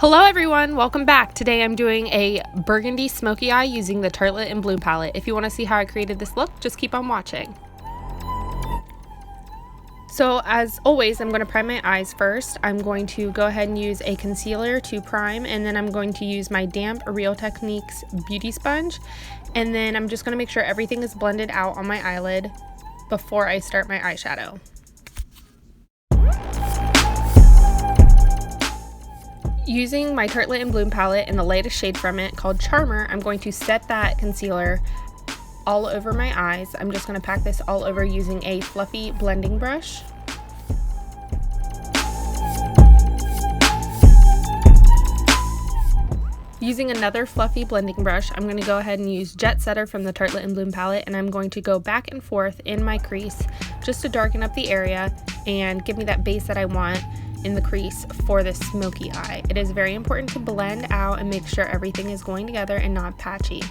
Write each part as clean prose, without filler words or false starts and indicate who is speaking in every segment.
Speaker 1: Hello everyone, welcome back. Today I'm doing a burgundy smoky eye using the Tartelette and Bloom palette. If you want to see how I created this look, just keep on watching. So as always, I'm going to prime my eyes first. I'm going to go ahead and use a concealer to prime, and then I'm going to use my damp Real Techniques beauty sponge, and then I'm just going to make sure everything is blended out on my eyelid before I start my eyeshadow. Using my Tartelette and Bloom palette and the latest shade from it called Charmer, I'm going to set that concealer all over my eyes. I'm just going to pack this all over using a fluffy blending brush. Using another fluffy blending brush, I'm going to go ahead and use Jet Setter from the Tartelette and Bloom palette, and I'm going to go back and forth in my crease just to darken up the area and give me that base that I want in the crease for this smoky eye. It is very important to blend out and make sure everything is going together and not patchy.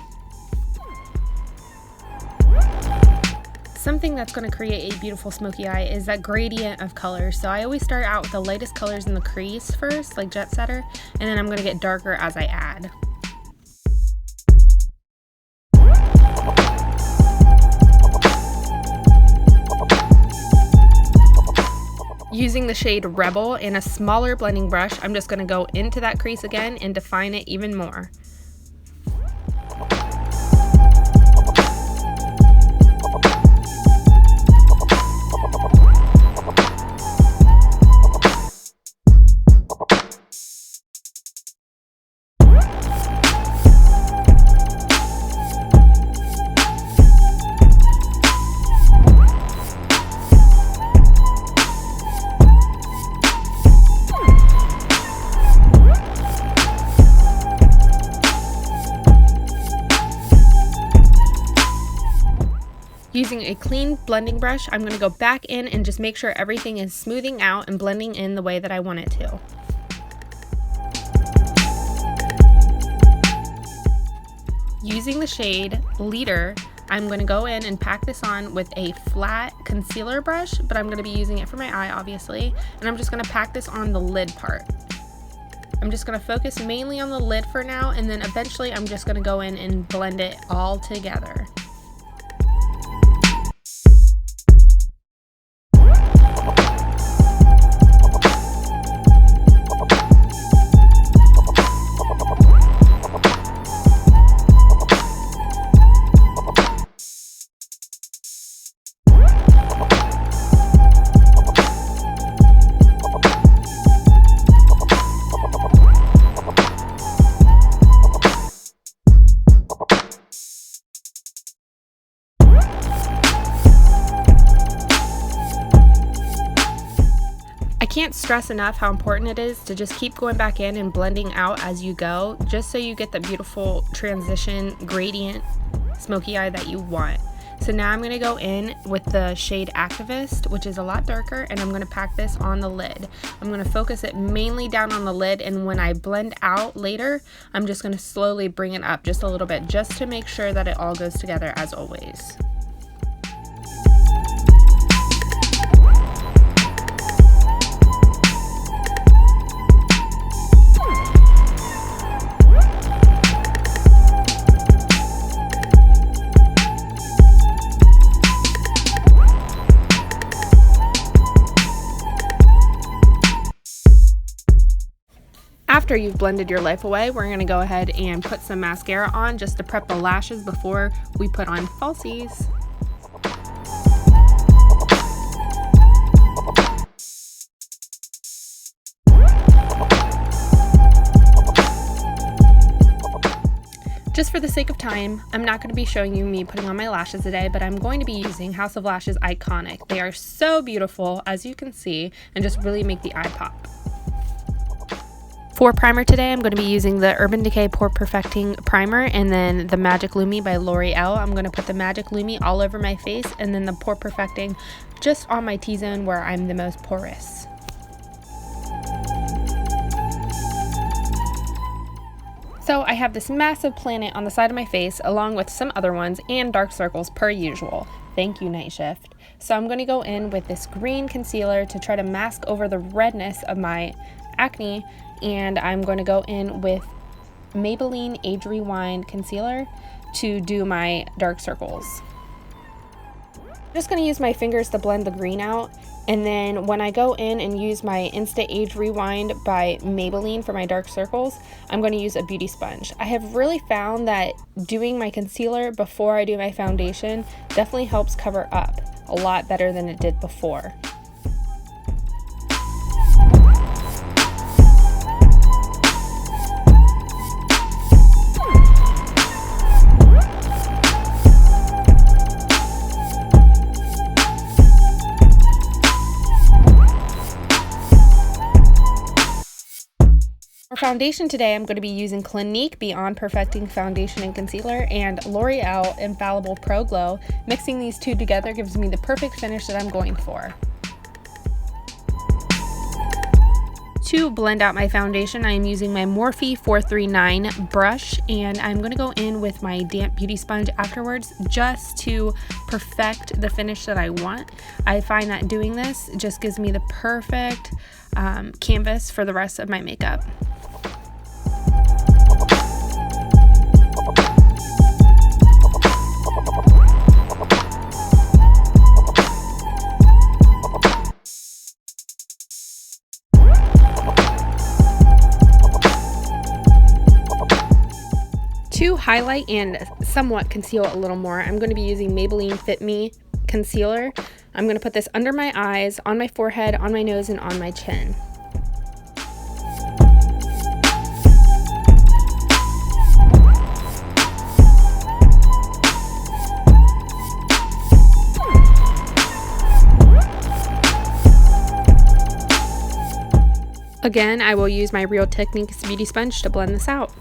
Speaker 1: Something that's going to create a beautiful smoky eye is that gradient of colors. So I always start out with the lightest colors in the crease first, like Jet Setter, and then I'm going to get darker as I add. Using the shade Rebel and a smaller blending brush, I'm just going to go into that crease again and define it even more. Using a clean blending brush, I'm going to go back in and just make sure everything is smoothing out and blending in the way that I want it to. Using the shade Leader, I'm going to go in and pack this on with a flat concealer brush, but I'm going to be using it for my eye obviously, and I'm just going to pack this on the lid part. I'm just going to focus mainly on the lid for now, and then eventually I'm just going to go in and blend it all together. I can't stress enough how important it is to just keep going back in and blending out as you go, just so you get the beautiful transition gradient smoky eye that you want. So now I'm going to go in with the shade Activist, which is a lot darker, and I'm going to pack this on the lid. I'm going to focus it mainly down on the lid, and when I blend out later, I'm just going to slowly bring it up just a little bit, just to make sure that it all goes together as always. After you've blended your life away, we're going to go ahead and put some mascara on just to prep the lashes before we put on falsies. Just for the sake of time, I'm not going to be showing you me putting on my lashes today, but I'm going to be using House of Lashes Iconic. They are so beautiful, as you can see, and just really make the eye pop. For primer today, I'm going to be using the Urban Decay Pore Perfecting Primer and then the Magic Lumi by Loreal. I'm going to put the Magic Lumi all over my face and then the Pore Perfecting just on my T-zone where I'm the most porous. So I have this massive planet on the side of my face along with some other ones and dark circles per usual. Thank you, Night Shift. So I'm going to go in with this green concealer to try to mask over the redness of my acne and I'm going to go in with Maybelline Age Rewind Concealer to do my dark circles. I'm just going to use my fingers to blend the green out, and then when I go in and use my Instant Age Rewind by Maybelline for my dark circles, I'm going to use a beauty sponge. I have really found that doing my concealer before I do my foundation definitely helps cover up a lot better than it did before. For foundation today, I'm going to be using Clinique Beyond Perfecting Foundation and Concealer and L'Oreal Infallible ProGlow. Mixing these two together gives me the perfect finish that I'm going for. To blend out my foundation, I am using my Morphe 439 brush, and I'm going to go in with my damp beauty sponge afterwards just to perfect the finish that I want. I find that doing this just gives me the perfect canvas for the rest of my makeup. To highlight and somewhat conceal a little more, I'm going to be using Maybelline Fit Me Concealer. I'm going to put this under my eyes, on my forehead, on my nose, and on my chin. Again, I will use my Real Techniques beauty sponge to blend this out.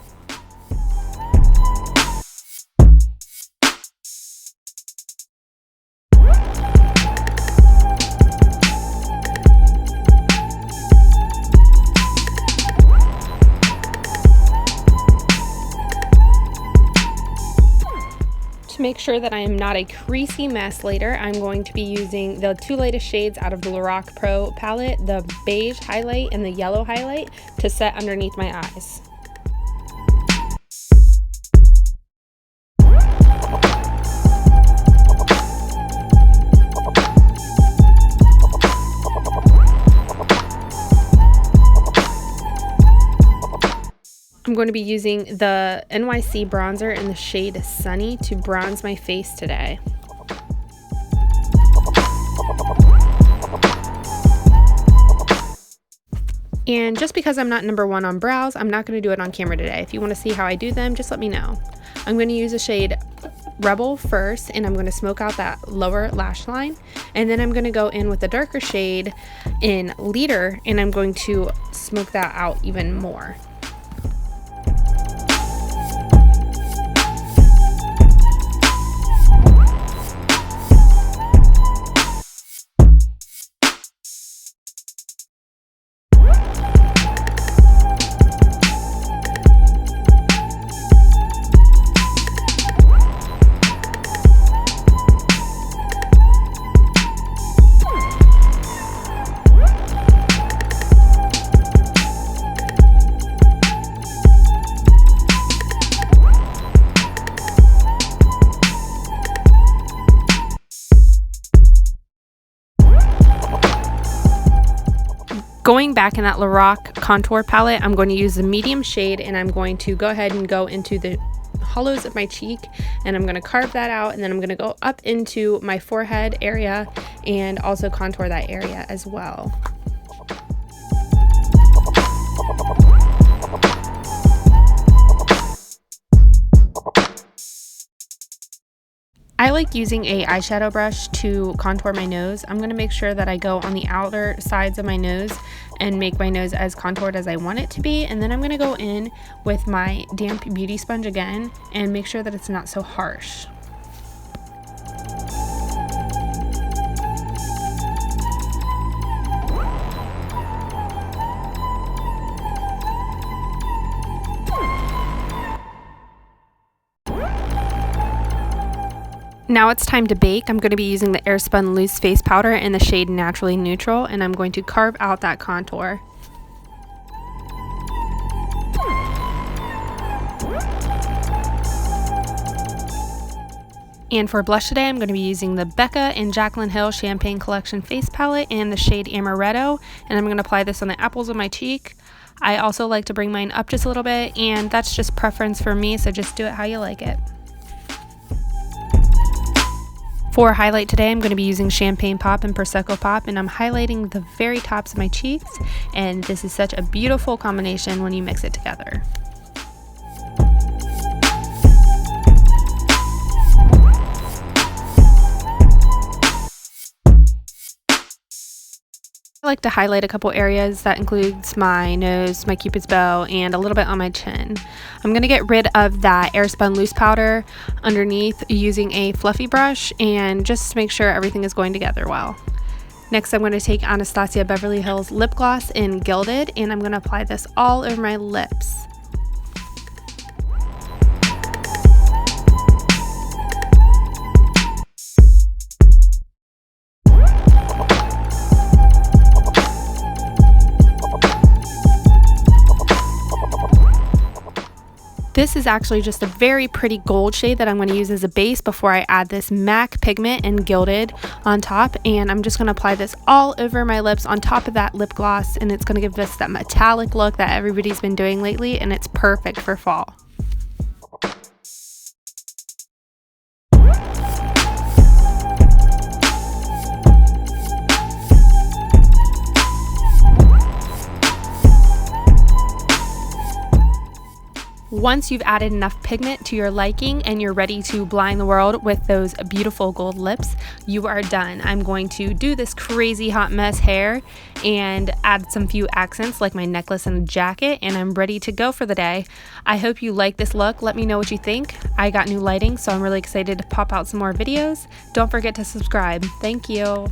Speaker 1: To make sure that I am not a creasy mess later, I'm going to be using the two latest shades out of the Lorac Pro palette, the beige highlight and the yellow highlight, to set underneath my eyes. I'm going to be using the NYC Bronzer in the shade Sunny to bronze my face today. And just because I'm not #1 on brows, I'm not going to do it on camera today. If you want to see how I do them, just let me know. I'm going to use the shade Rebel first, and I'm going to smoke out that lower lash line. And then I'm going to go in with the darker shade in Leader, and I'm going to smoke that out even more. Going back in that Lorac contour palette, I'm going to use the medium shade, and I'm going to go ahead and go into the hollows of my cheek, and I'm going to carve that out, and then I'm going to go up into my forehead area and also contour that area as well. I like using a eyeshadow brush to contour my nose. I'm going to make sure that I go on the outer sides of my nose and make my nose as contoured as I want it to be, and then I'm going to go in with my damp beauty sponge again and make sure that it's not so harsh. Now it's time to bake. I'm going to be using the Airspun Loose Face Powder in the shade Naturally Neutral, and I'm going to carve out that contour. And for blush today, I'm going to be using the Becca and Jaclyn Hill Champagne Collection Face Palette in the shade Amaretto, and I'm going to apply this on the apples of my cheek. I also like to bring mine up just a little bit, and that's just preference for me, so just do it how you like it. For highlight today, I'm going to be using Champagne Pop and Prosecco Pop, and I'm highlighting the very tops of my cheeks, and this is such a beautiful combination when you mix it together. I like to highlight a couple areas. That includes my nose, my cupid's bow, and a little bit on my chin. I'm going to get rid of that Airspun loose powder underneath using a fluffy brush and just make sure everything is going together well. Next, I'm going to take Anastasia Beverly Hills lip gloss in Gilded, and I'm going to apply this all over my lips. This is actually just a very pretty gold shade that I'm going to use as a base before I add this MAC pigment in Gilded on top, and I'm just going to apply this all over my lips on top of that lip gloss, and it's going to give us that metallic look that everybody's been doing lately, and it's perfect for fall. Once you've added enough pigment to your liking and you're ready to blind the world with those beautiful gold lips, you are done. I'm going to do this crazy hot mess hair and add some few accents like my necklace and jacket, and I'm ready to go for the day. I hope you like this look. Let me know what you think. I got new lighting, so I'm really excited to pop out some more videos. Don't forget to subscribe. Thank you.